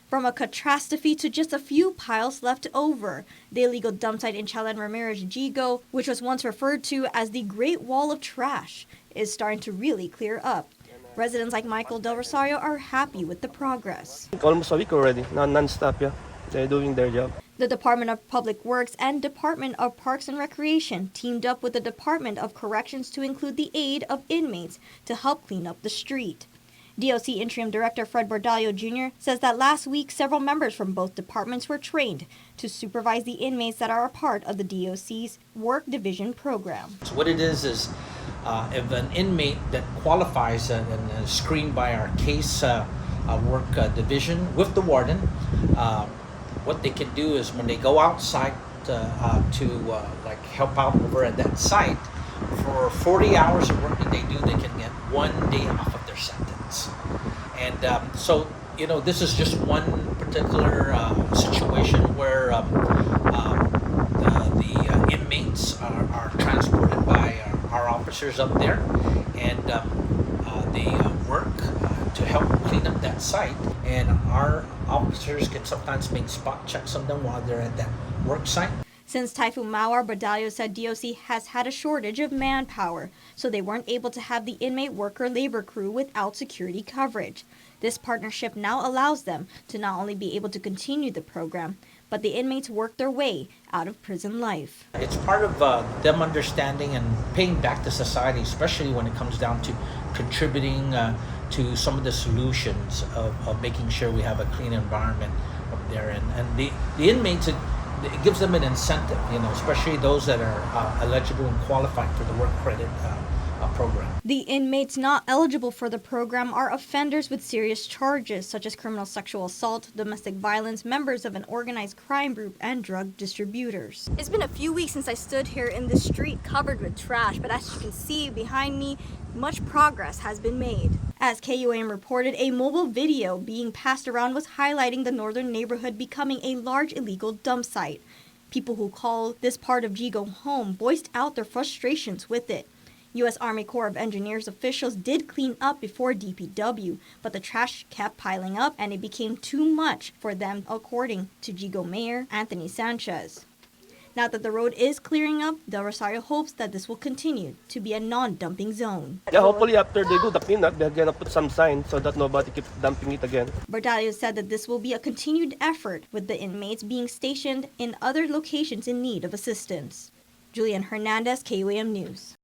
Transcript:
From a catastrophe to just a few piles left over, the illegal dump site in Chalan Ramirez Gigo, which was once referred to as the Great Wall of Trash, is starting to really clear up. Residents like Michael Del Rosario are happy with the progress. Almost a week already, non-stop, yeah. They're doing their job. The Department of Public Works and Department of Parks and Recreation teamed up with the Department of Corrections to include the aid of inmates to help clean up the street. DOC Interim Director Fred Bordallo Jr. says that last week several members from both departments were trained to supervise the inmates that are a part of the DOC's Work Division program. So what it is if an inmate that qualifies and is screened by our case work division with the warden, what they can do is when they go outside to like help out over at that site, for 40 hours of work that they do, they can get 1 day off of their sentence. And so, you know, this is just one particular situation where the inmates are transported by our officers up there, and they work to help clean up that site. And our officers can sometimes make spot checks on them while they're at that work site. Since Typhoon Mawar, Bordallo said DOC has had a shortage of manpower, so they weren't able to have the inmate worker labor crew without security coverage. This partnership now allows them to not only be able to continue the program, but the inmates work their way out of prison life. It's part of them understanding and paying back to society, especially when it comes down to contributing to some of the solutions of making sure we have a clean environment up there. And the inmates, it gives them an incentive, you know, especially those that are eligible and qualified for the work credit program. The inmates not eligible for the program are offenders with serious charges such as criminal sexual assault, domestic violence, members of an organized crime group, and drug distributors. It's been a few weeks since I stood here in the street covered with trash, but as you can see behind me, much progress has been made. As KUAM reported, a mobile video being passed around was highlighting the northern neighborhood becoming a large illegal dump site. People who call this part of Gigo home voiced out their frustrations with it. U.S. Army Corps of Engineers officials did clean up before DPW, but the trash kept piling up and it became too much for them, according to Gigo Mayor Anthony Sanchez. Now that the road is clearing up, Del Rosario hopes that this will continue to be a non-dumping zone. Yeah, hopefully after they do the cleanup, they're gonna put some signs so that nobody keeps dumping it again. Bordallo said that this will be a continued effort, with the inmates being stationed in other locations in need of assistance. Julian Hernandez, KUAM News.